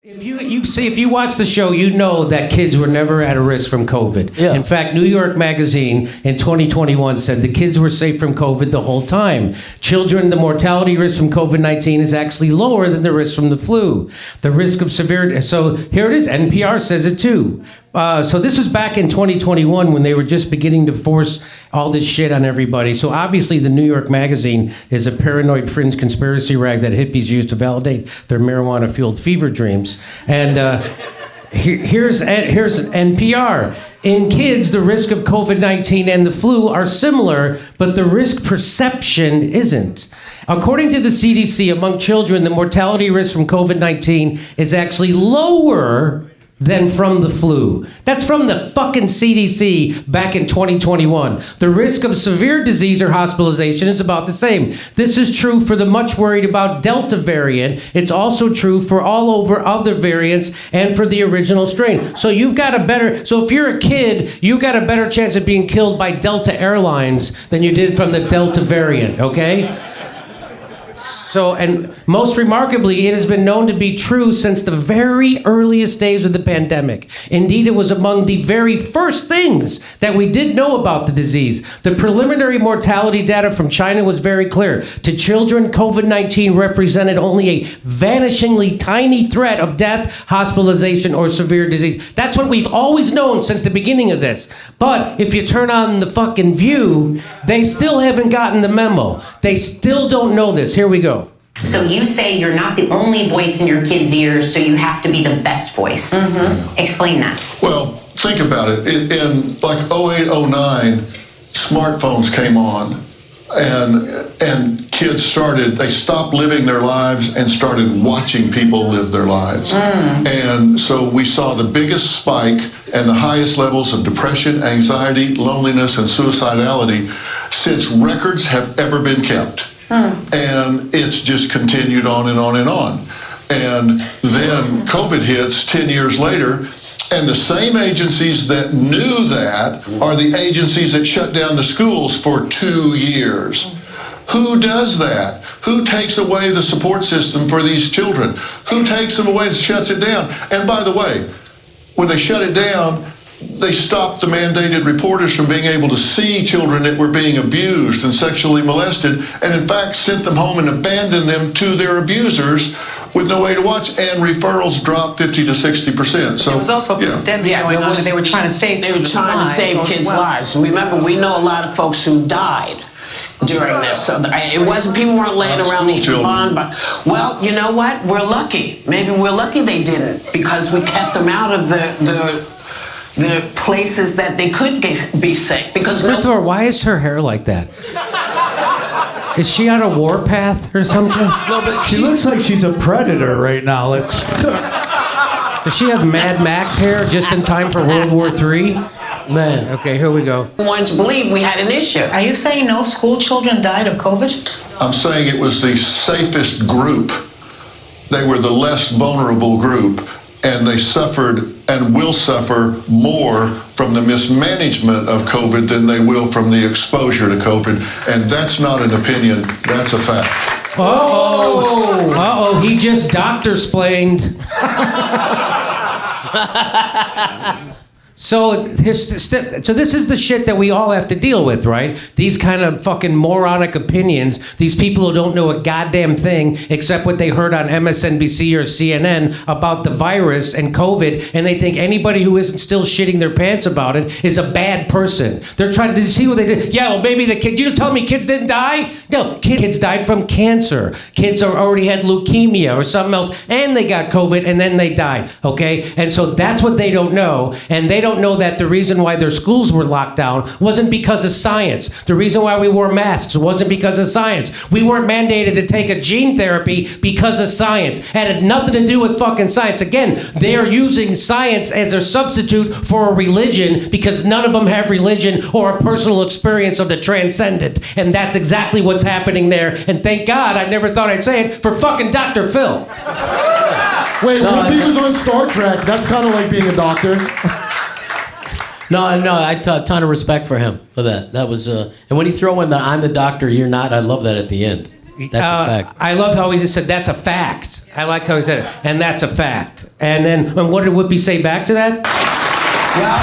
If you watch the show, you know that kids were never at a risk from COVID. Yeah. In fact, New York Magazine in 2021 said the kids were safe from COVID the whole time. Children, the mortality risk from COVID-19 is actually lower than the risk from the flu. The risk of severe... So here it is. NPR says it too. So this was back in 2021 when they were just beginning to force all this shit on everybody. So obviously the New York Magazine is a paranoid fringe conspiracy rag that hippies use to validate their marijuana-fueled fever dreams. And here's NPR. In kids, the risk of COVID-19 and the flu are similar, but the risk perception isn't. According to the CDC, among children, the mortality risk from COVID-19 is actually lower than from the flu. That's from the fucking CDC back in 2021. The risk of severe disease or hospitalization is about the same. This is true for the much worried about Delta variant. It's also true for all over other variants and for the original strain. So you've got a better, so if you're a kid, you've got a better chance of being killed by Delta Airlines than you did from the Delta variant, okay? So, and most remarkably, it has been known to be true since the very earliest days of the pandemic. Indeed, it was among the very first things that we did know about the disease. The preliminary mortality data from China was very clear. To children, COVID-19 represented only a vanishingly tiny threat of death, hospitalization, or severe disease. That's what we've always known since the beginning of this. But if you turn on the fucking View, they still haven't gotten the memo. They still don't know this. Here we go. So you say you're not the only voice in your kids' ears, so you have to be the best voice. Mm-hmm. Explain that. Well, think about it. In like 08, 09, smartphones came on, and kids they stopped living their lives and started watching people live their lives. And so we saw the biggest spike and the highest levels of depression, anxiety, loneliness, and suicidality since records have ever been kept. And it's just continued on and on and on. And then COVID hits 10 years later, and the same agencies that knew that are the agencies that shut down the schools for 2 years. Who does that? Who takes away the support system for these children? Who takes them away and shuts it down? And by the way, when they shut it down, they stopped the mandated reporters from being able to see children that were being abused and sexually molested, and in fact sent them home and abandoned them to their abusers with no way to watch, and referrals dropped 50 to 60%. So there was also a pandemic going on, and they were trying to save kids' lives. Remember, we know a lot of folks who died during this. So it wasn't, people weren't laying around eating bond, but, well, you know what? We're lucky. Maybe we're lucky they didn't, because we kept them out of the places that they could be sick. Because first of all, why is her hair like that? Is she on a warpath or something? No, but she looks like she's a predator right now. Like, does she have Mad Max hair just in time for World War III? Man, okay, here we go. I wanted to believe we had an issue. Are you saying no school children died of COVID? I'm saying it was the safest group. They were the less vulnerable group, and they suffered and will suffer more from the mismanagement of COVID than they will from the exposure to COVID. And that's not an opinion, that's a fact. Uh-oh, he just doctor-splained. So this is the shit that we all have to deal with, right? These kind of fucking moronic opinions, these people who don't know a goddamn thing except what they heard on MSNBC or CNN about the virus and COVID, and they think anybody who isn't still shitting their pants about it is a bad person. They're trying to see what they did. Yeah, well, maybe the kid, you tell me kids didn't die? No, kids died from cancer. Kids already had leukemia or something else, and they got COVID, and then they died, okay? And so that's what they don't know, and they don't know that the reason why their schools were locked down wasn't because of science. The reason why we wore masks wasn't because of science. We weren't mandated to take a gene therapy because of science. It had nothing to do with fucking science. Again, they are using science as a substitute for a religion because none of them have religion or a personal experience of the transcendent. And that's exactly what's happening there. And thank God, I never thought I'd say it, for fucking Dr. Phil. Wait, when he was on Star Trek, that's kind of like being a doctor. No, I ton of respect for him for that. That was, and when he throw in the "I'm the doctor, you're not," I love that at the end. That's a fact. I love how he just said, that's a fact. I like how he said it. And that's a fact. And then, and what did Whoopi say back to that? Well,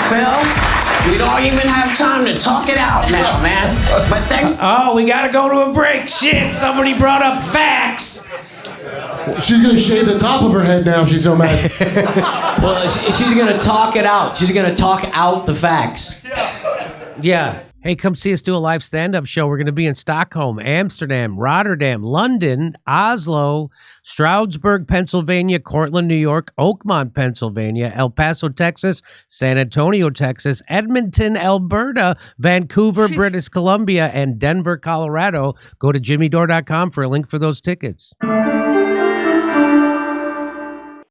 Phil, we don't even have time to talk it out now, man. But thanks. Oh, we got to go to a break. Shit, somebody brought up facts. She's gonna shave the top of her head now. She's so mad. Well, she's gonna talk it out. She's gonna talk out the facts. Yeah. Hey, come see us do a live stand-up show. We're going to be in Stockholm, Amsterdam, Rotterdam, London, Oslo, Stroudsburg, Pennsylvania, Cortland, New York, Oakmont, Pennsylvania, El Paso, Texas, San Antonio, Texas, Edmonton, Alberta, Vancouver, British Columbia, and Denver, Colorado. Go to jimmydore.com for a link for those tickets.